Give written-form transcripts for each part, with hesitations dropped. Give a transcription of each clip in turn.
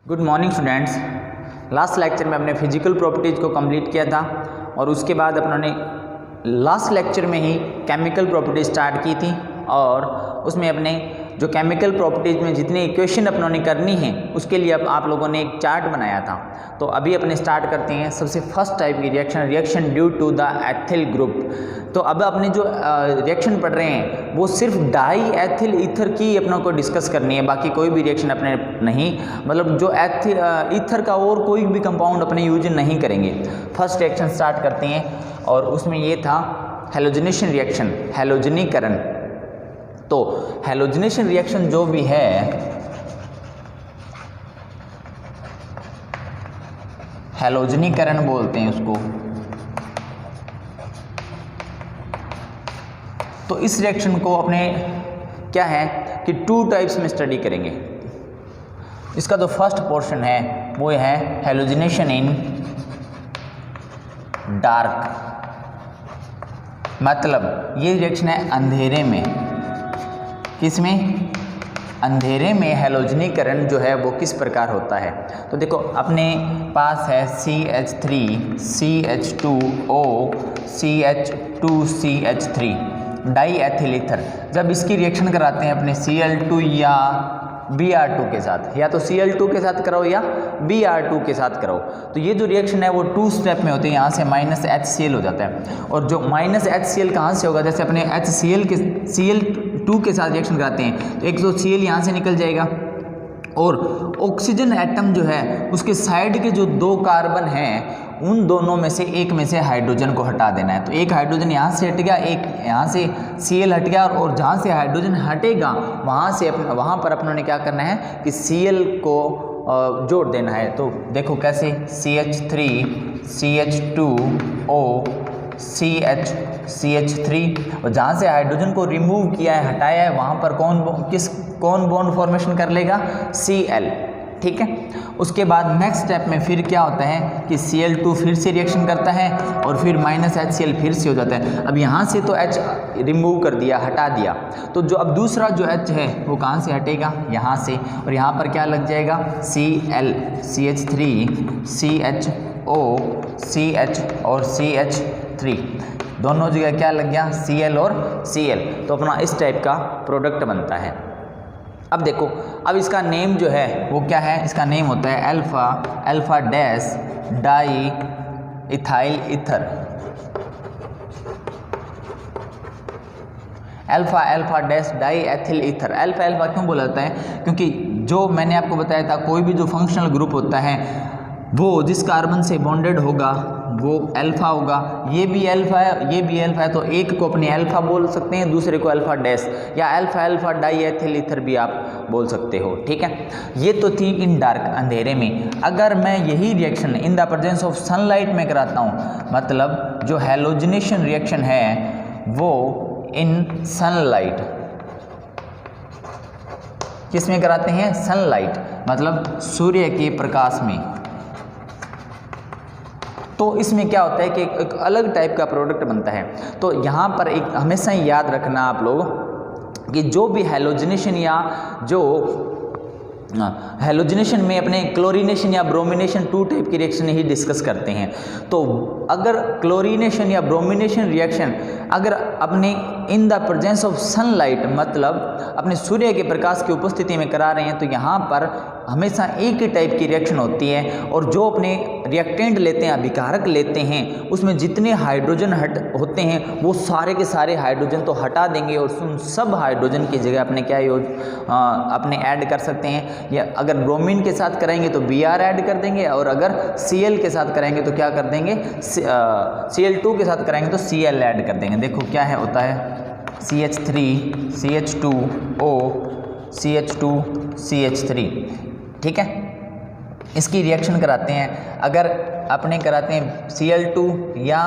Good morning students. Last lecture में अपने physical properties को कंप्लीट किया था और उसके बाद अपनों लास्ट लेक्चर में ही केमिकल प्रॉपर्टीज स्टार्ट की थी और उसमें अपने जो केमिकल प्रॉपर्टीज़ में जितनी इक्वेशन अपनों ने करनी है उसके लिए अब आप लोगों ने एक चार्ट बनाया था। तो अभी अपने स्टार्ट करते हैं सबसे फर्स्ट टाइप की reaction due to the ethyl group. तो अब अपने जो रिएक्शन पढ़ रहे हैं वो सिर्फ डाई एथिल ईथर की अपनों को डिस्कस करनी है, बाकी कोई भी रिएक्शन अपने नहीं, मतलब जो ईथर का और कोई भी कंपाउंड अपने यूज नहीं करेंगे। फर्स्ट रिएक्शन स्टार्ट करते हैं और उसमें ये था हैलोजनेशन रिएक्शन, हैलोजनीकरण। तो हैलोजनेशन रिएक्शन जो भी है हैलोजनीकरण बोलते हैं उसको। तो इस रिएक्शन को अपने क्या है कि टू टाइप्स में स्टडी करेंगे। इसका जो फर्स्ट पोर्शन है वो है हैलोजनेशन इन डार्क, मतलब ये रिएक्शन है अंधेरे में। किसमें? अंधेरे में हैलोजनीकरण जो है वो किस प्रकार होता है। तो देखो अपने पास है CH3 CH2O CH2CH3 die ethyl ether. जब इसकी रिएक्शन कराते हैं अपने Cl2 या Br2 के साथ, या तो Cl2 के साथ कराओ या Br2 के साथ कराओ, तो ये जो रिएक्शन है वो टू स्टेप में होती है। यहाँ से -HCl हो जाता है और जो -HCl कहाँ से होगा, जैसे अपने HCl के Cl2 के साथ रिएक्शन कराते हैं तो एक तो Cl यहाँ से निकल जाएगा और ऑक्सीजन एटम जो है उसके साइड के जो दो कार्बन हैं उन दोनों में से एक में से हाइड्रोजन को हटा देना है। तो एक हाइड्रोजन यहाँ से हट गया, एक यहाँ से Cl हट गया और जहाँ से हाइड्रोजन हटेगा वहाँ पर अपनों ने क्या करना है कि Cl को जोड़ देना है। तो देखो कैसे, CH3 CH2O CH3 और जहाँ से हाइड्रोजन को रिमूव किया है, हटाया है, वहाँ पर कौन बॉन्ड फॉर्मेशन कर लेगा? Cl। ठीक है। उसके बाद नेक्स्ट स्टेप में फिर क्या होता है कि Cl2 फिर से रिएक्शन करता है और फिर -HCl फिर से हो जाता है। अब यहाँ से तो H रिमूव कर दिया, हटा दिया, तो जो अब दूसरा जो H है वो कहाँ से हटेगा? यहाँ से, और यहाँ पर क्या लग जाएगा? Cl CH3 CHO CH और CH3 दोनों जगह क्या लग गया? Cl और Cl। तो अपना इस टाइप का प्रोडक्ट बनता है। अब देखो, अब इसका नेम जो है वो क्या है? इसका नेम होता है alpha dash di ethyl ether. Alpha dash die ethyl ether. Alpha क्यों बोला जाता है? क्योंकि जो मैंने आपको बताया था कोई भी जो फंक्शनल ग्रुप होता है वो जिस कार्बन से बॉन्डेड होगा वो अल्फा होगा। ये भी अल्फा है, ये भी अल्फा है, तो एक को अपने अल्फा बोल सकते हैं, दूसरे को अल्फा डैश या अल्फा डाई एथिल ईथर भी आप बोल सकते हो। ठीक है। ये तो थी इन डार्क, अंधेरे में। अगर मैं यही reaction in the presence of sunlight में कराता हूँ, मतलब जो हैलोजनेशन रिएक्शन है वो इन सनलाइट, किस में कराते हैं? सनलाइट, मतलब सूर्य के प्रकाश में। तो इसमें क्या होता है कि एक अलग टाइप का प्रोडक्ट बनता है। तो यहाँ पर एक हमेशा ही याद रखना आप लोग कि जो भी हैलोजनेशन या जो हैलोजनेशन में अपने क्लोरीनेशन या ब्रोमिनेशन टू टाइप की रिएक्शन ही डिस्कस करते हैं। तो अगर क्लोरीनेशन या ब्रोमिनेशन रिएक्शन अगर अपने इन द प्रेजेंस ऑफ सनलाइट, मतलब अपने सूर्य के प्रकाश की उपस्थिति में करा रहे हैं, तो यहाँ पर हमेशा एक ही टाइप की रिएक्शन होती है और जो अपने रिएक्टेंट लेते हैं, अभिकारक लेते हैं, उसमें जितने हाइड्रोजन होते हैं वो सारे के सारे हाइड्रोजन तो हटा देंगे और उन सब हाइड्रोजन की जगह अपने क्या अपने ऐड कर सकते हैं। या अगर ब्रोमीन के साथ कराएंगे तो Br ऐड कर देंगे और अगर Cl के साथ कराएंगे तो क्या कर देंगे? Cl2 के साथ कराएंगे तो Cl ऐड कर देंगे। देखो क्या है, होता है CH3 CH2O CH2 CH3। ठीक है। इसकी रिएक्शन कराते हैं, अगर अपने कराते हैं Cl2 या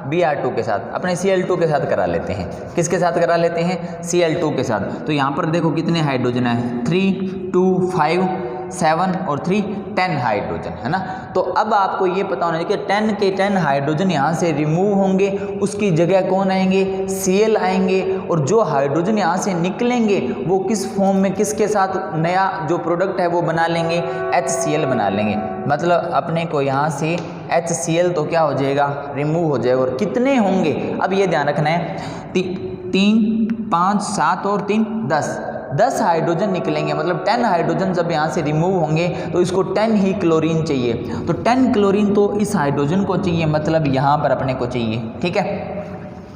Br2 के साथ, अपने Cl2 के साथ करा लेते हैं। किसके साथ करा लेते हैं? Cl2 के साथ। तो यहाँ पर देखो कितने हाइड्रोजन है, 3 2 5 7 और 3 10 हाइड्रोजन, है ना। तो अब आपको ये पता होना चाहिए कि 10 के 10 हाइड्रोजन यहाँ से रिमूव होंगे, उसकी जगह कौन आएंगे, Cl आएंगे, और जो हाइड्रोजन यहाँ से निकलेंगे वो किस फॉर्म में, किसके साथ नया जो प्रोडक्ट है वो बना लेंगे, HCl बना लेंगे। मतलब अपने को यहाँ से HCl तो क्या हो जाएगा, रिमूव हो जाएगा। और कितने होंगे, अब ये ध्यान रखना है, 3 5 7 और 3 10 हाइड्रोजन निकलेंगे। मतलब 10 हाइड्रोजन जब यहाँ से रिमूव होंगे तो इसको 10 ही क्लोरीन चाहिए। तो 10 क्लोरीन तो इस हाइड्रोजन को चाहिए, मतलब यहाँ पर अपने को चाहिए, ठीक है।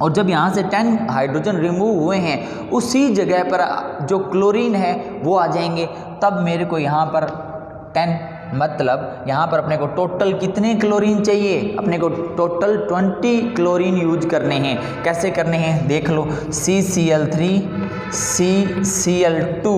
और जब यहाँ से 10 हाइड्रोजन रिमूव हुए हैं, उसी जगह पर जो क्लोरीन है वो आ जाएंगे। तब मेरे को यहाँ पर 10, मतलब यहाँ पर अपने को टोटल कितने क्लोरीन चाहिए, अपने को टोटल 20 क्लोरीन यूज करने हैं। कैसे करने हैं देख लो, CCl3 CCl2O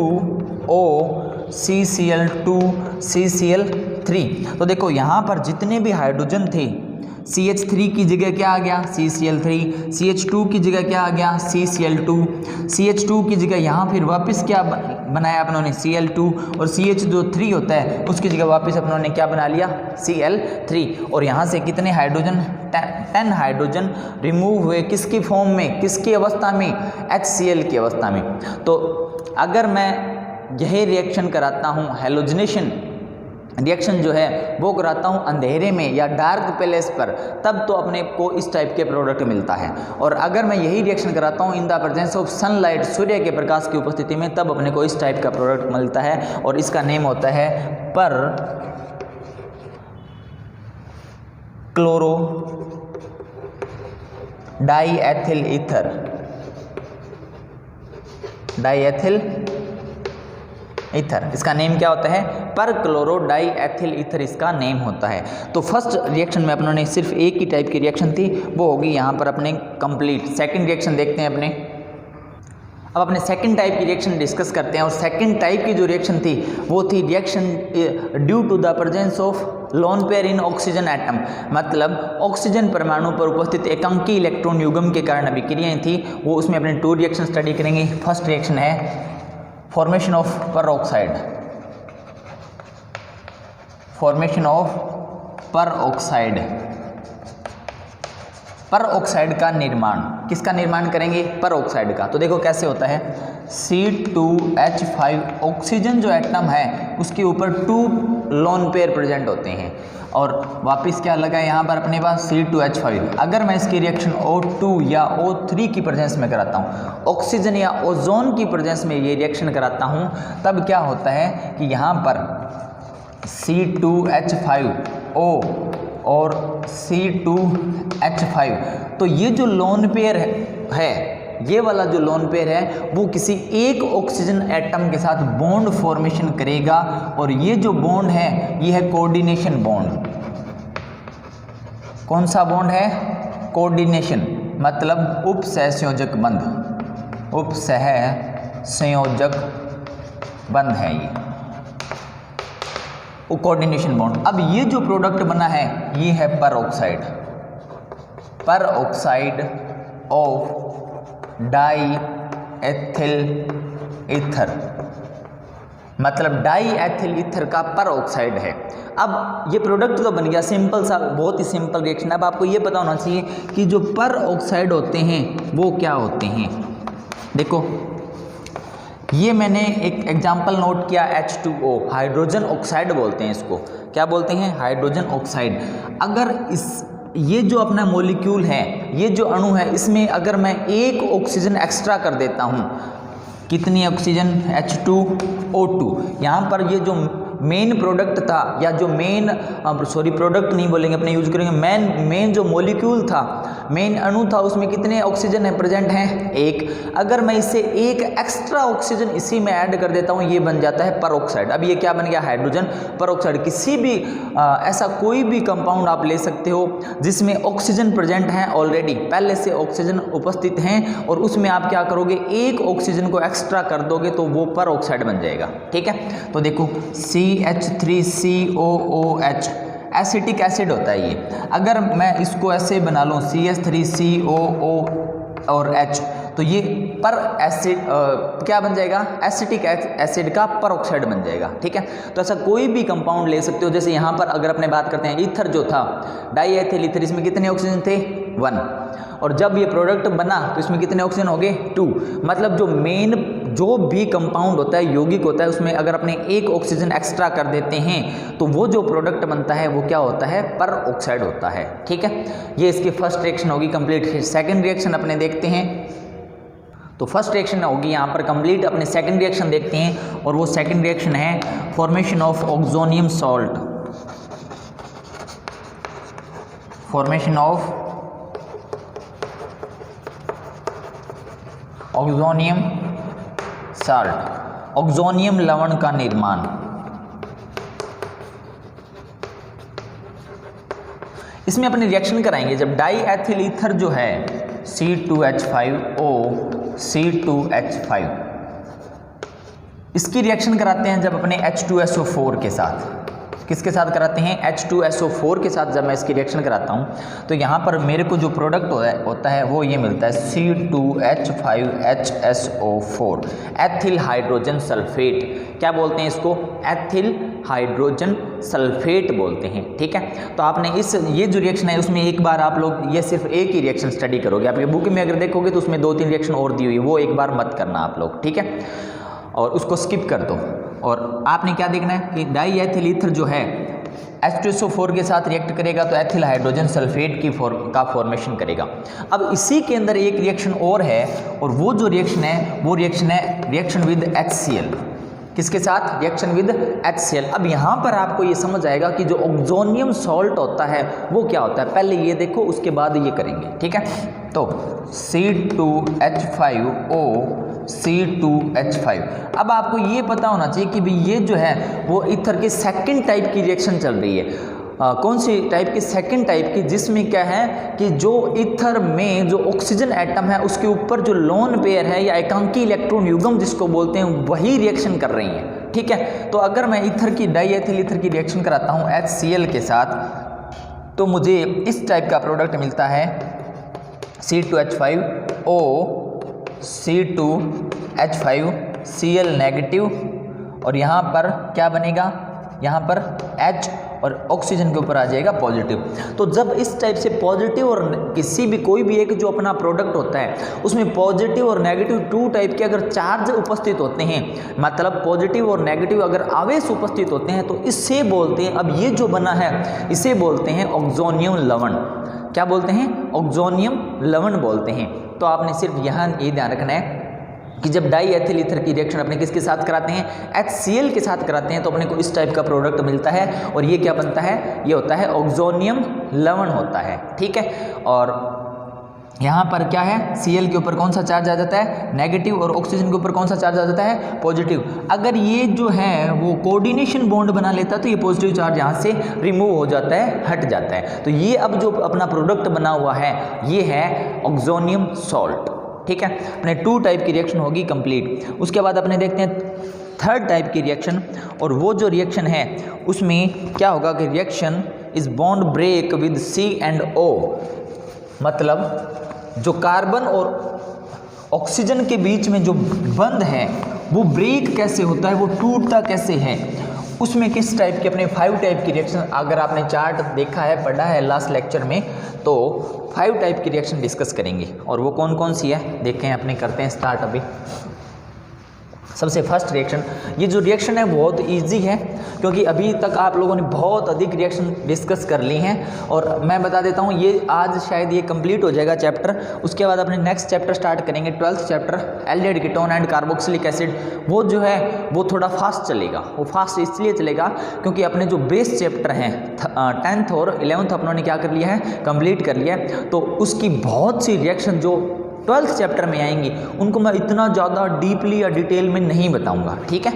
CCl2 CCl3। तो देखो यहाँ पर जितने भी हाइड्रोजन थे, CH3 की जगह क्या आ गया, CCl3, CH2 की जगह क्या आ गया, CCl2, CH2 की जगह यहाँ फिर वापस क्या बनाया अपनों Cl2, और CH जो 3 होता है उसकी जगह वापस अपनों ने क्या बना लिया, Cl3। और यहाँ से कितने हाइड्रोजन, 10 हाइड्रोजन रिमूव हुए, किसकी फॉर्म में, किसकी अवस्था में, HCl की अवस्था में। तो अगर मैं यही रिएक्शन कराता हूँ, हेलोजनेशन रिएक्शन जो है वो कराता हूँ अंधेरे में या डार्क प्लेस पर, तब तो अपने को इस टाइप के प्रोडक्ट मिलता है। और अगर मैं यही रिएक्शन कराता हूँ in the presence of sunlight, सूर्य के प्रकाश की उपस्थिति में, तब अपने को इस टाइप का प्रोडक्ट मिलता है। और इसका नेम होता है पर chloro diethyl ether, diethyl ether. इसका नेम क्या होता है, पर क्लोरो डाईएथिल ईथर इसका नेम होता है। तो फर्स्ट रिएक्शन में अपनों ने सिर्फ एक ही टाइप की रिएक्शन थी, वो होगी यहाँ पर अपने कंप्लीट। सेकंड रिएक्शन देखते हैं अपने। अब अपने सेकंड टाइप की रिएक्शन डिस्कस करते हैं। और सेकंड टाइप की जो रिएक्शन थी वो थी reaction due to the presence of lone pair in oxygen atom. मतलब ऑक्सीजन परमाणु पर उपस्थित एकांकी इलेक्ट्रॉन युग्म के कारण अभिक्रियाएं थी, वो उसमें अपने 2 रिएक्शन स्टडी करेंगे। फर्स्ट रिएक्शन है formation of peroxide, formation of peroxide, peroxide का निर्माण। किसका निर्माण करेंगे, पेरोक्साइड का। तो देखो कैसे होता है, C2H5 ऑक्सीजन जो एटम है उसके ऊपर 2 लोन पेयर प्रेजेंट होते हैं। और वापस क्या लगा है यहाँ पर अपने पास C2H5। अगर मैं इसकी रिएक्शन O2 या O3 की प्रेजेंस में कराता हूँ, ऑक्सीजन या ओजोन की प्रेजेंस में ये रिएक्शन कराता हूँ, तब क्या होता है कि यहाँ पर C2H5O और C2H5, तो ये जो लोन पेयर है, ये वाला जो लोन पेयर है वो किसी एक ऑक्सीजन एटम के साथ बॉन्ड फॉर्मेशन करेगा। और ये जो बॉन्ड है ये है कोऑर्डिनेशन बॉन्ड। कौन सा बॉन्ड है, कोऑर्डिनेशन, मतलब उपसहसंयोजक बंध, उपसहसंयोजक बंध है ये कोऑर्डिनेशन बॉन्ड। अब ये जो प्रोडक्ट बना है ये है peroxide, peroxide of diethyl ether, मतलब डाईएथिल ईथर का पेरोक्साइड है। अब ये प्रोडक्ट तो बन गया, सिंपल सा, बहुत ही सिंपल रिएक्शन। अब आपको ये पता होना चाहिए कि जो पेरोक्साइड होते हैं वो क्या होते हैं। देखो ये मैंने एक एग्जांपल नोट किया, H2O, हाइड्रोजन ऑक्साइड बोलते हैं इसको। क्या बोलते हैं, हाइड्रोजन ऑक्साइड। अगर ये जो अपना मॉलिक्यूल है, ये जो अणु है, इसमें अगर मैं एक ऑक्सीजन एक्स्ट्रा कर देता हूँ, कितनी ऑक्सीजन, H2O2, यहाँ पर ये जो मेन प्रोडक्ट था, या जो मेन प्रोडक्ट नहीं बोलेंगे अपने, यूज करेंगे मेन जो मॉलिक्यूल था, मेन अणु था, उसमें कितने ऑक्सीजन है प्रेजेंट हैं, एक। अगर मैं इससे एक एक्स्ट्रा ऑक्सीजन इसी में ऐड कर देता हूँ, ये बन जाता है पेरोक्साइड। अब ये क्या बन गया, हाइड्रोजन पेरोक्साइड। किसी भी ऐसा कोई भी कंपाउंड आप ले सकते हो जिसमें ऑक्सीजन प्रेजेंट है, ऑलरेडी पहले से ऑक्सीजन उपस्थित हैं, और उसमें आप क्या करोगे, एक ऑक्सीजन को एक्स्ट्रा कर दोगे तो वो पेरोक्साइड बन जाएगा। ठीक है, तो देखो CH3COOH एसिटिक एसिड होता है ये। अगर मैं इसको ऐसे बना लूँ CH3COO और H, तो ये पर एसिड क्या बन जाएगा, एसिटिक एसिड का पर ऑक्साइड बन जाएगा। ठीक है, तो ऐसा कोई भी कंपाउंड ले सकते हो। जैसे यहाँ पर अगर अपने बात करते हैं ईथर जो था, डाई एथिल ईथर, इसमें कितने ऑक्सीजन थे 1, और जब ये प्रोडक्ट बना तो इसमें कितने ऑक्सीजन हो गए 2। मतलब जो मेन जो भी कंपाउंड होता है, यौगिक होता है, उसमें अगर अपने एक ऑक्सीजन एक्स्ट्रा कर देते हैं तो वो जो प्रोडक्ट बनता है वो क्या होता है, पर ऑक्साइड होता है। ठीक है, ये इसकी फर्स्ट रिएक्शन होगी कंप्लीट। सेकंड रिएक्शन अपने देखते हैं, तो फर्स्ट रिएक्शन होगी यहाँ पर कंप्लीट। अपने सेकंड रिएक्शन देखते हैं, और वो सेकंड रिएक्शन है formation of oxonium salt. Formation of oxonium salt, oxonium लवण का निर्माण। इसमें अपने रिएक्शन कराएंगे जब डाई एथिल ईथर जो है C2H5O C2H5, इसकी रिएक्शन कराते हैं जब अपने H2SO4 के साथ। किसके साथ कराते हैं, H2SO4 के साथ। जब मैं इसकी रिएक्शन कराता हूं तो यहां पर मेरे को जो प्रोडक्ट होता है वो ये मिलता है C2H5HSO4, एथिल हाइड्रोजन सल्फेट। क्या बोलते हैं इसको, एथिल हाइड्रोजन सल्फेट बोलते हैं। ठीक है, तो आपने ये जो रिएक्शन है उसमें एक बार आप लोग ये सिर्फ एक ही रिएक्शन स्टडी करोगे। आपके बुक में अगर देखोगे तो उसमें 2-3 रिएक्शन और दी हुई है, वो एक बार मत करना आप लोग। ठीक है, और उसको स्किप कर दो। और आपने क्या देखना है कि डाई एथिल ईथर जो है H2SO4 के साथ रिएक्ट करेगा तो एथिल हाइड्रोजन सल्फेट का फॉर्मेशन करेगा। अब इसी के अंदर एक रिएक्शन और है, और वो जो रिएक्शन है वो रिएक्शन है रिएक्शन विद HCl। किसके साथ, रिएक्शन विद HCl। अब यहाँ पर आपको ये समझ आएगा कि जो ऑक्सोनियम सॉल्ट होता है वो क्या होता है। पहले ये देखो, उसके बाद ये करेंगे। ठीक है, तो C2H5O C2H5। अब आपको ये पता होना चाहिए कि भाई ये जो है वो ईथर की सेकंड टाइप की रिएक्शन चल रही है। कौन सी टाइप की, सेकंड टाइप की, जिसमें क्या है कि जो ईथर में जो ऑक्सीजन एटम है उसके ऊपर जो लोन पेयर है या एकांकी इलेक्ट्रॉन युग्म जिसको बोलते हैं, वही रिएक्शन कर रही है। ठीक है, तो अगर मैं ईथर की डाई एथिल ईथर की रिएक्शन कराता हूँ HCl के साथ तो मुझे इस टाइप का प्रोडक्ट मिलता है C2H5O C2H5Cl नेगेटिव, और यहाँ पर क्या बनेगा, यहाँ पर H और ऑक्सीजन के ऊपर आ जाएगा पॉजिटिव। तो जब इस टाइप से पॉजिटिव और किसी भी कोई भी एक जो अपना प्रोडक्ट होता है उसमें पॉजिटिव और नेगेटिव 2 टाइप के अगर चार्ज उपस्थित होते हैं, मतलब पॉजिटिव और नेगेटिव अगर आवेश उपस्थित होते हैं, तो इससे बोलते हैं, अब ये जो बना है इसे बोलते हैं ऑक्सोनियम लवण। क्या बोलते हैं, ऑक्सोनियम लवण बोलते हैं। तो आपने सिर्फ यहाँ ये ध्यान रखना है कि जब डाई एथिल ईथर की रिएक्शन अपने किसके साथ कराते हैं, HCl के साथ कराते हैं, तो अपने को इस टाइप का प्रोडक्ट मिलता है, और ये क्या बनता है, ये होता है ऑक्सोनियम लवण होता है। ठीक है, और यहाँ पर क्या है, Cl के ऊपर कौन सा चार्ज आ जाता है, नेगेटिव, और ऑक्सीजन के ऊपर कौन सा चार्ज आ जाता है, पॉजिटिव। अगर ये जो है वो कोऑर्डिनेशन बॉन्ड बना लेता है तो ये पॉजिटिव चार्ज यहाँ से रिमूव हो जाता है, हट जाता है। तो ये अब जो अपना प्रोडक्ट बना हुआ है ये है ऑक्सोनियम सॉल्ट। ठीक है, अपने 2 टाइप की रिएक्शन होगी कंप्लीट। उसके बाद अपने देखते हैं थर्ड टाइप की रिएक्शन, और वो जो रिएक्शन है उसमें क्या होगा कि reaction is bond break with C&O, मतलब जो कार्बन और ऑक्सीजन के बीच में जो बंध है वो ब्रेक कैसे होता है, वो टूटता कैसे है, उसमें किस टाइप के अपने 5 टाइप की रिएक्शन, अगर आपने चार्ट देखा है, पढ़ा है लास्ट लेक्चर में, तो 5 टाइप की रिएक्शन डिस्कस करेंगे। और वो कौन कौन सी है देखें, अपने करते हैं स्टार्ट अभी। सबसे फर्स्ट रिएक्शन, ये जो रिएक्शन है बहुत इजी है क्योंकि अभी तक आप लोगों ने बहुत अधिक रिएक्शन डिस्कस कर ली हैं, और मैं बता देता हूँ ये आज शायद ये कंप्लीट हो जाएगा चैप्टर। उसके बाद अपने नेक्स्ट चैप्टर स्टार्ट करेंगे, 12th chapter aldehyde ketone and carboxylic acid. वो जो है वो थोड़ा फास्ट चलेगा। वो फास्ट इसलिए चलेगा क्योंकि अपने जो बेस चैप्टर हैं 10th और 11th अपनों ने क्या कर लिया है, कंप्लीट कर लिया है। तो उसकी बहुत सी रिएक्शन जो 12th चैप्टर में आएंगी उनको मैं इतना ज़्यादा डीपली या डिटेल में नहीं बताऊंगा। ठीक है,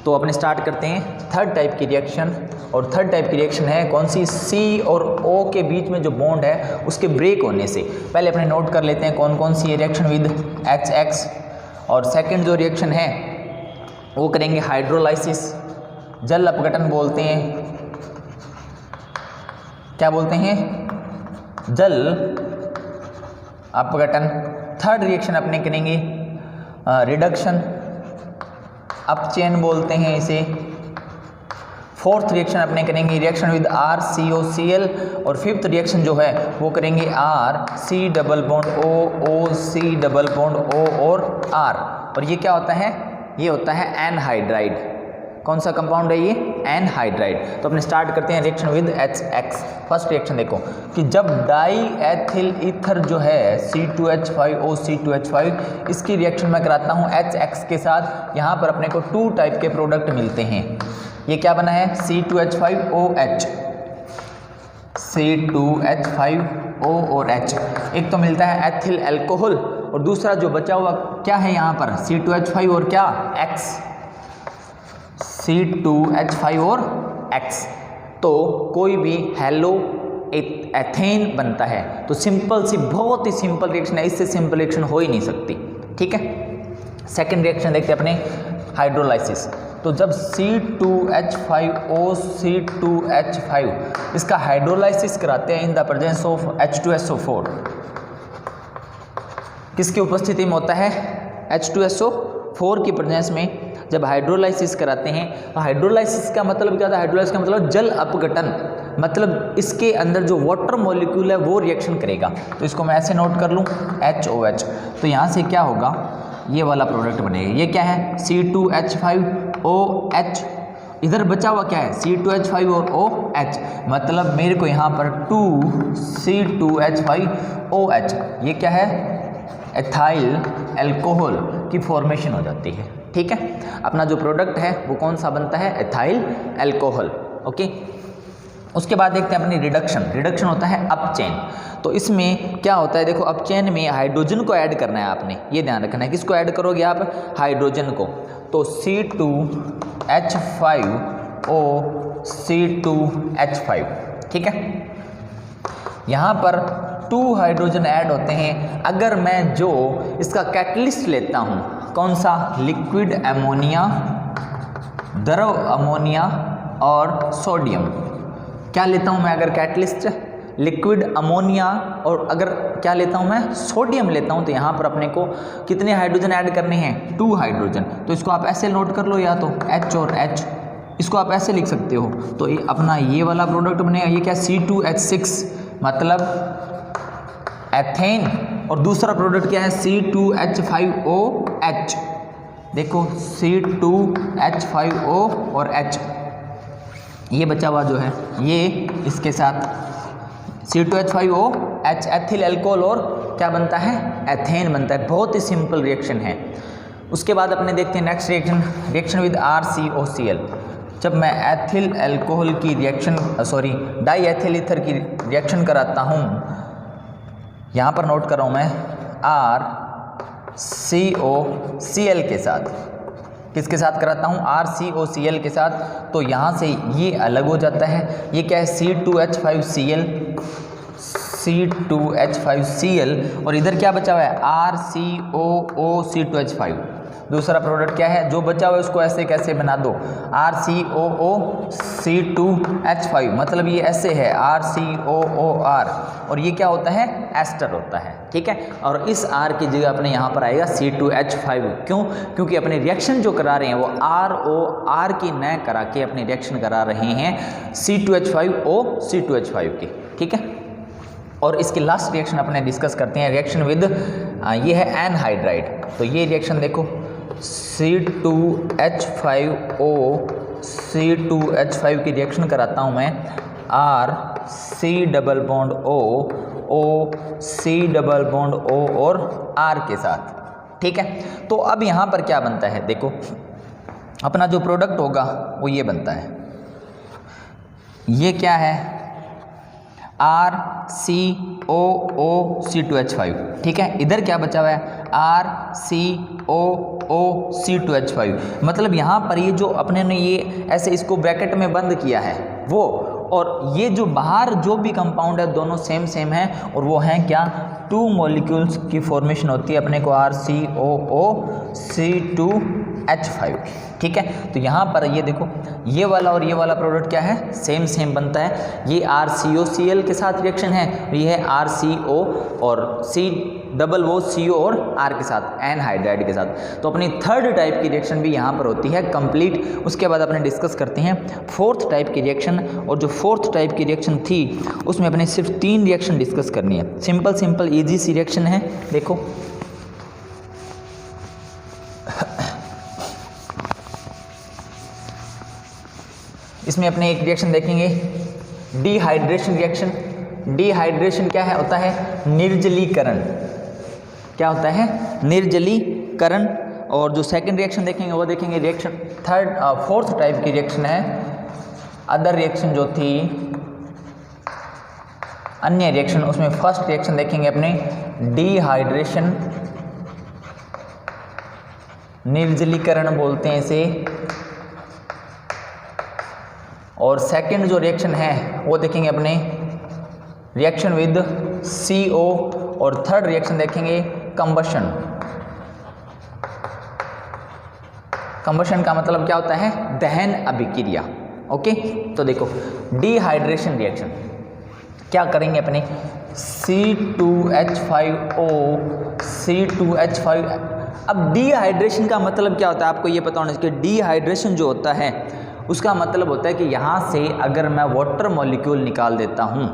तो अपने स्टार्ट करते हैं थर्ड टाइप की रिएक्शन। और थर्ड टाइप की रिएक्शन है कौन सी, C और O के बीच में जो बॉन्ड है उसके ब्रेक होने से। पहले अपने नोट कर लेते हैं कौन कौन सी रिएक्शन विद HX। और सेकंड जो रिएक्शन है वो करेंगे हाइड्रोलाइसिस, जल अपघटन बोलते हैं। क्या बोलते हैं, जल अपघटन। थर्ड रिएक्शन अपने करेंगे रिडक्शन, अप चेन बोलते हैं इसे। फोर्थ रिएक्शन अपने करेंगे रिएक्शन विद RCOCl, और फिफ्थ रिएक्शन जो है वो करेंगे RC double bond OC double bond O और R, और ये क्या होता है, ये होता है एनहाइड्राइड। कौन सा कंपाउंड है ये, एनहाइड्राइड। तो अपने स्टार्ट करते हैं reaction with HX। First reaction देखो कि जब डाई एथिल ईथर जो है C2H5O C2H5, इसकी रिएक्शन मैं कराता हूँ HX के साथ। यहाँ पर अपने को 2 टाइप के प्रोडक्ट मिलते हैं। ये क्या बना है, C2H5OH, C2H5O और H। एक तो मिलता है एथिल एल्कोहल, और दूसरा जो बचा हुआ क्या है यहाँ पर, C2H5 और क्या X, C2H5 और X। तो कोई भी हेलो एथेन बनता है। तो सिंपल सी, बहुत ही सिंपल रिएक्शन है, इससे सिंपल रिएक्शन हो ही नहीं सकती। ठीक है। सेकंड रिएक्शन देखते हैं अपने, हाइड्रोलाइसिस। तो जब C2H5O C2H5 इसका हाइड्रोलाइसिस कराते हैं इन द प्रेजेंस ऑफ H2SO4, किसकी उपस्थिति में होता है, H2SO4 की प्रेजेंस में जब हाइड्रोलाइसिस कराते हैं। हाइड्रोलाइसिस का मतलब क्या था, हाइड्रोलाइसिस का मतलब जल अपघटन, मतलब इसके अंदर जो वाटर मॉलिक्यूल है वो रिएक्शन करेगा। तो इसको मैं ऐसे नोट कर लूँ HOH। तो यहाँ से क्या होगा, ये वाला प्रोडक्ट बनेगा। ये क्या है, C2H5OH, इधर बचा हुआ क्या है, C2H5 और OH, मतलब मेरे को यहाँ पर 2C2H5OH, ये क्या है, एथाइल अल्कोहल की फॉर्मेशन हो जाती है। ठीक है। अपना जो प्रोडक्ट है वो कौन सा बनता है, एथाइल अल्कोहल। ओके। उसके बाद देखते हैं अपनी रिडक्शन। रिडक्शन होता है अप चेन। तो इसमें क्या होता है, देखो अप चेन में हाइड्रोजन को ऐड करना है आपने, ये ध्यान रखना है। किसको ऐड करोगे आप, हाइड्रोजन को। तो C2H5O C2H5, ठीक है। यहाँ पर 2 हाइड्रोजन ऐड होते हैं। अगर मैं जो इसका कैटलिस्ट लेता हूँ, कौन सा, लिक्विड अमोनिया, द्रव अमोनिया और सोडियम, क्या लेता हूँ मैं अगर कैटलिस्ट, लिक्विड अमोनिया, और अगर क्या लेता हूँ मैं, सोडियम लेता हूँ, तो यहाँ पर अपने को कितने हाइड्रोजन ऐड करने हैं, 2 हाइड्रोजन। तो इसको आप ऐसे नोट कर लो, या तो H और H, इसको आप ऐसे लिख सकते हो। तो ये अपना ये वाला प्रोडक्ट बनेगा, ये क्या, C2H6 मतलब एथेन, और दूसरा प्रोडक्ट क्या है, C2H5OH। देखो C2H5O और H, ये बचा हुआ जो है ये इसके साथ C2H5OH एथिल अल्कोहल, और क्या बनता है, एथेन बनता है। बहुत ही सिंपल रिएक्शन है। उसके बाद अपने देखते हैं next reaction, reaction with RCOCl। जब मैं एथिल अल्कोहल की रिएक्शन, डाई एथिल ईथर की रिएक्शन कराता हूँ, यहाँ पर नोट कर रहा हूँ मैं RCOCl के साथ। किसके साथ कराता हूँ, RCOCl के साथ। तो यहाँ से ये अलग हो जाता है, ये क्या है, C2H5Cl, और इधर क्या बचा हुआ है, RCOOC2H5। दूसरा प्रोडक्ट क्या है जो बचा हुआ है, उसको ऐसे कैसे बना दो, RCOOC2H5, मतलब ये ऐसे है RCOOR, और ये क्या होता है, एस्टर होता है। ठीक है। और इस R की जगह अपने यहाँ पर आएगा C2H5। क्यों, क्योंकि अपने रिएक्शन जो करा रहे हैं वो ROR की न करा के अपनी रिएक्शन करा रहे हैं C2H5O C2H5 की। ठीक है। और इसकी लास्ट रिएक्शन अपने डिस्कस करते हैं, रिएक्शन विद, ये है एनहाइड्राइड। तो ये रिएक्शन देखो, C2H5O C2H5 की रिएक्शन कराता हूँ मैं RC double bond O C double bond O और R के साथ। ठीक है। तो अब यहाँ पर क्या बनता है, देखो अपना जो प्रोडक्ट होगा वो ये बनता है, ये क्या है, RCOOC2H5। ठीक है। इधर क्या बचा हुआ है, RCOOC2H5, मतलब यहाँ पर ये जो अपने ने ये ऐसे इसको ब्रैकेट में बंद किया है वो, और ये जो बाहर जो भी कंपाउंड है दोनों सेम है, और वो हैं क्या, 2 मॉलिक्यूल्स की फॉर्मेशन होती है अपने को RCOOC2 H5। ठीक है, तो यहाँ पर ये देखो, ये वाला और ये वाला प्रोडक्ट क्या है, सेम बनता है। ये RCOCl के साथ रिएक्शन है, ये है RCO और CO और R के साथ, एनहाइड्राइड के साथ। तो अपनी थर्ड टाइप की रिएक्शन भी यहाँ पर होती है कंप्लीट। उसके बाद अपने डिस्कस करते हैं फोर्थ टाइप की रिएक्शन। और जो फोर्थ टाइप की रिएक्शन थी उसमें अपने सिर्फ 3 रिएक्शन डिस्कस करनी है। सिंपल ईजी सी रिएक्शन है। देखो इसमें अपने एक रिएक्शन देखेंगे, डिहाइड्रेशन रिएक्शन। डिहाइड्रेशन क्या है, होता है निर्जलीकरण। क्या होता है, निर्जलीकरण। और जो सेकंड रिएक्शन देखेंगे वो देखेंगे रिएक्शन फोर्थ टाइप की रिएक्शन है अदर रिएक्शन जो थी, अन्य रिएक्शन। उसमें फर्स्ट रिएक्शन देखेंगे अपने डिहाइड्रेशन, निर्जलीकरण बोलते हैं इसे। और सेकंड जो रिएक्शन है वो देखेंगे अपने रिएक्शन विद CO। और थर्ड रिएक्शन देखेंगे कंबशन। कंबशन का मतलब क्या होता है, दहन अभिक्रिया। ओके, तो देखो डिहाइड्रेशन रिएक्शन क्या करेंगे अपने C2H5O C2H5। अब डिहाइड्रेशन का मतलब क्या होता है आपको ये पता होना चाहिए। डिहाइड्रेशन जो होता है उसका मतलब होता है कि यहाँ से अगर मैं वाटर मॉलिक्यूल निकाल देता हूँ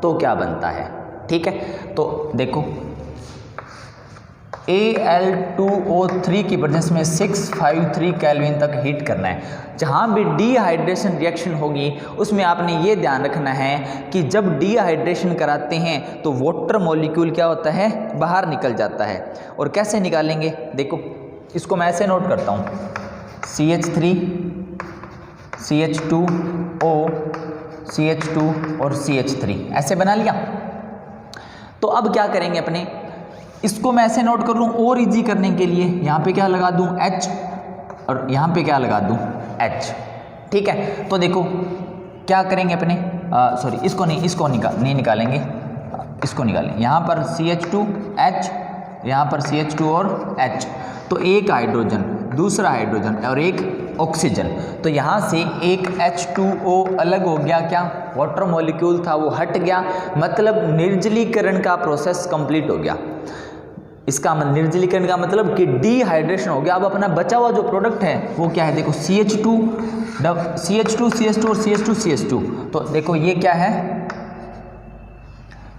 तो क्या बनता है। ठीक है, तो देखो Al2O3 की प्रेजेंस में 653 केल्विन तक हीट करना है। जहाँ भी डिहाइड्रेशन रिएक्शन होगी उसमें आपने ये ध्यान रखना है कि जब डिहाइड्रेशन कराते हैं तो वाटर मॉलिक्यूल क्या होता है, बाहर निकल जाता है। और कैसे निकालेंगे, देखो इसको मैं ऐसे नोट करता हूँ, CH3 CH2O CH2 और CH3 ऐसे बना लिया। तो अब क्या करेंगे अपने, इसको मैं ऐसे नोट कर लूँ और इजी करने के लिए। यहाँ पे क्या लगा दूँ, H, और यहाँ पे क्या लगा दूँ, H। ठीक है, तो देखो क्या करेंगे अपने, सॉरी इसको नहीं निकालेंगे, इसको निकालें। यहाँ पर CH2H, यहाँ पर CH2 और H। तो एक हाइड्रोजन, दूसरा हाइड्रोजन और एक ऑक्सीजन। तो यहाँ से एक H2O अलग हो गया, क्या वाटर मॉलिक्यूल था वो हट गया, मतलब निर्जलीकरण का प्रोसेस कंप्लीट हो गया। इसका निर्जलीकरण का मतलब कि डिहाइड्रेशन हो गया। अब अपना बचा हुआ जो प्रोडक्ट है वो क्या है, देखो CH2 CH2 और CH2 तो देखो ये क्या है,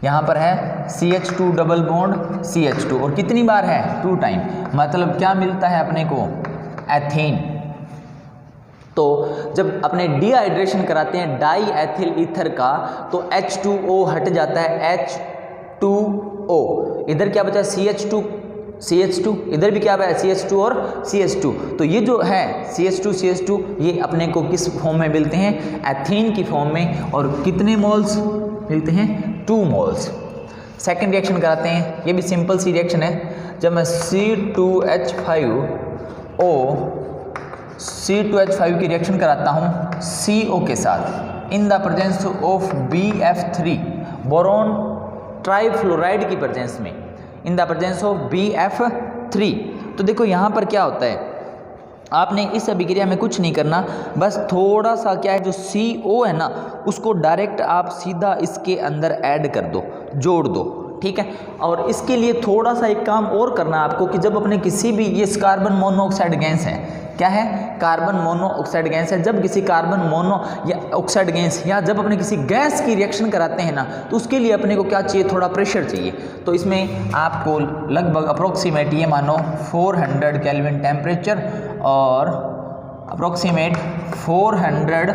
यहाँ पर है CH2 डबल बॉन्ड CH2 और कितनी बार है, 2 टाइम। मतलब क्या मिलता है अपने को, एथेन। तो जब अपने डिहाइड्रेशन कराते हैं डाई एथिल ईथर का तो H2O हट जाता है, H2O। इधर क्या बचा, CH2 इधर भी क्या बचा, CH2 और CH2। तो ये जो है CH2 ये अपने को किस फॉर्म में मिलते हैं, एथेन की फॉर्म में। और कितने मोल्स मिलते हैं, 2 मोल्स। सेकेंड रिएक्शन कराते हैं, ये भी सिंपल सी रिएक्शन है। जब मैं C2H5 की रिएक्शन कराता हूँ CO के साथ इन the presence of BF3 boron trifluoride की प्रेजेंस में, इन द प्रेजेंस ऑफ BF3। तो देखो यहाँ पर क्या होता है, आपने इस अभिक्रिया में कुछ नहीं करना, बस थोड़ा सा क्या है जो CO है ना उसको डायरेक्ट आप सीधा इसके अंदर ऐड कर दो, जोड़ दो। ठीक है, और इसके लिए थोड़ा सा एक काम और करना आपको कि जब अपने किसी भी, ये कार्बन मोनोऑक्साइड गैस है, क्या है, कार्बन मोनोऑक्साइड गैस है। जब किसी कार्बन मोनो या ऑक्साइड गैस या जब अपने किसी गैस की रिएक्शन कराते हैं ना तो उसके लिए अपने को क्या चाहिए, थोड़ा प्रेशर चाहिए। तो इसमें आपको लगभग अप्रोक्सीमेट ये मानो 400 केल्विन टेम्परेचर और अप्रोक्सीमेट 400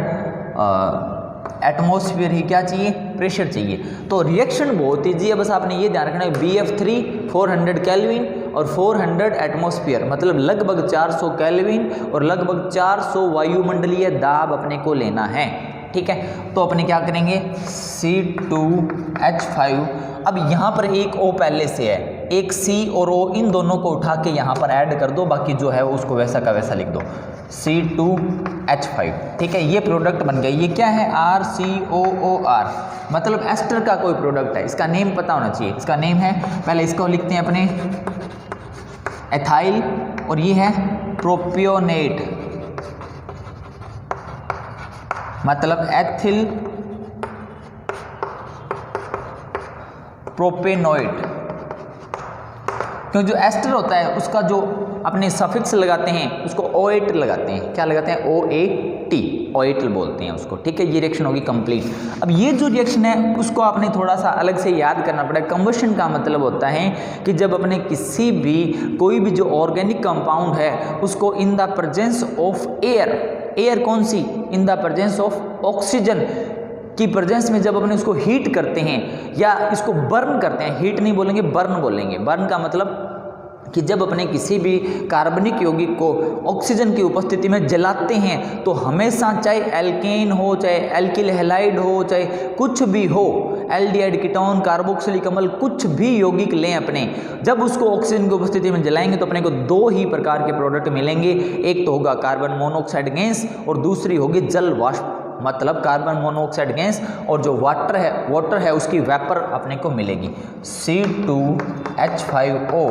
एटमॉस्फेयर ही क्या चाहिए, प्रेशर चाहिए। तो रिएक्शन बहुत ईजी है, बस आपने ये ध्यान रखना है BF3 400 केल्विन और 400 एटमॉस्फेयर, मतलब लगभग 400 केल्विन और लगभग 400 वायुमंडलीय दाब अपने को लेना है। ठीक है, तो अपने क्या करेंगे, C2H5। अब यहाँ पर एक O पहले से है, एक C और O, इन दोनों को उठा के यहाँ पर ऐड कर दो, बाकी जो है उसको वैसा का वैसा लिख दो, C2H5। ठीक है, ये प्रोडक्ट बन गया। ये क्या है, RCOOR, मतलब एस्टर का कोई प्रोडक्ट है। इसका नेम पता होना चाहिए, इसका नेम है, पहले इसको लिखते हैं अपने एथाइल और ये है प्रोपियोनेट मतलब एथिल प्रोपेनोइट। क्योंकि जो एस्टर होता है उसका जो अपने सफिक्स लगाते हैं उसको ओएट लगाते हैं। क्या लगाते हैं? OAT, ओएटल बोलते हैं उसको। ठीक है, ये रिएक्शन होगी कंप्लीट। अब ये जो रिएक्शन है उसको आपने थोड़ा सा अलग से याद करना पड़ेगा। कंबशन का मतलब होता है कि जब अपने किसी भी कोई भी जो ऑर्गेनिक कंपाउंड है उसको in the presence of air, air कौन सी? In the presence of oxygen की प्रेजेंस में जब अपने उसको हीट करते हैं या इसको बर्न करते हैं, हीट नहीं बोलेंगे, बर्न बोलेंगे। बर्न का मतलब कि जब अपने किसी भी कार्बनिक यौगिक को ऑक्सीजन की उपस्थिति में जलाते हैं तो हमेशा चाहे एल्केन हो, चाहे एल्किल हैलाइड हो, चाहे कुछ भी हो, एल्डिहाइड कीटोन, कार्बोक्सिलिक अम्ल, कुछ भी यौगिक लें अपने, जब उसको ऑक्सीजन की उपस्थिति में जलाएंगे तो अपने को दो ही प्रकार के प्रोडक्ट मिलेंगे। एक तो होगा कार्बन मोनोऑक्साइड गैस और दूसरी होगी जल वाष्प, मतलब कार्बन मोनोऑक्साइड गैस, और जो वाटर है उसकी वेपर अपने को मिलेगी C2H5O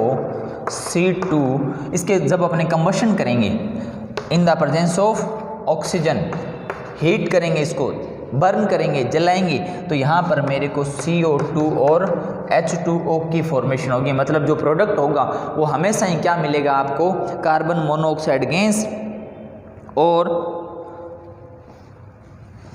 C2। इसके जब अपने कंबशन करेंगे इन the presence of oxygen, heat करेंगे, इसको बर्न करेंगे, जलाएंगे, तो यहाँ पर मेरे को CO2 और H2O की फॉर्मेशन होगी। मतलब जो प्रोडक्ट होगा वो हमेशा ही क्या मिलेगा आपको? कार्बन मोनोऑक्साइड गैस और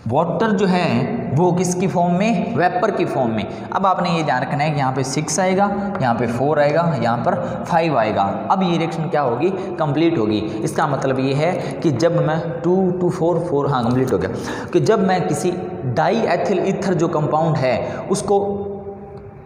वाटर जो है वो किसकी फॉर्म में? वेपर की फॉर्म में। अब आपने ये ध्यान रखना है कि यहाँ पे 6 आएगा, यहाँ पे 4 आएगा, यहाँ पर 5 आएगा। अब ये रिएक्शन क्या होगी? कंप्लीट होगी। इसका मतलब ये है कि जब मैं 2 2 4 4 हाँ कंप्लीट हो गया, कि जब मैं किसी डाई एथिल ईथर जो कंपाउंड है उसको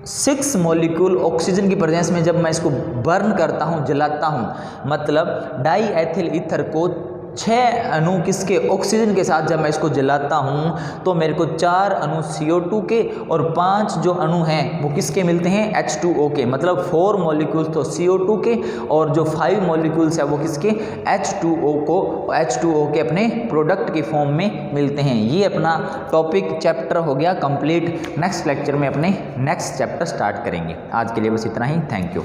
6 मॉलिक्यूल ऑक्सीजन की प्रेजेंस में जब मैं इसको बर्न करता हूँ, जलाता हूँ, मतलब डाई एथिल ईथर को 6 अणु किसके? ऑक्सीजन के साथ जब मैं इसको जलाता हूँ तो मेरे को 4 अणु CO2 के और 5 जो अणु हैं वो किसके मिलते हैं? H2O के। मतलब 4 मॉलिक्यूल्स तो CO2 के और जो 5 मॉलिक्यूल्स है वो किसके? H2O के अपने प्रोडक्ट की फॉर्म में मिलते हैं। ये अपना टॉपिक चैप्टर हो गया कंप्लीट। नेक्स्ट लेक्चर में अपने नेक्स्ट चैप्टर स्टार्ट करेंगे। आज के लिए बस इतना ही। Thank you.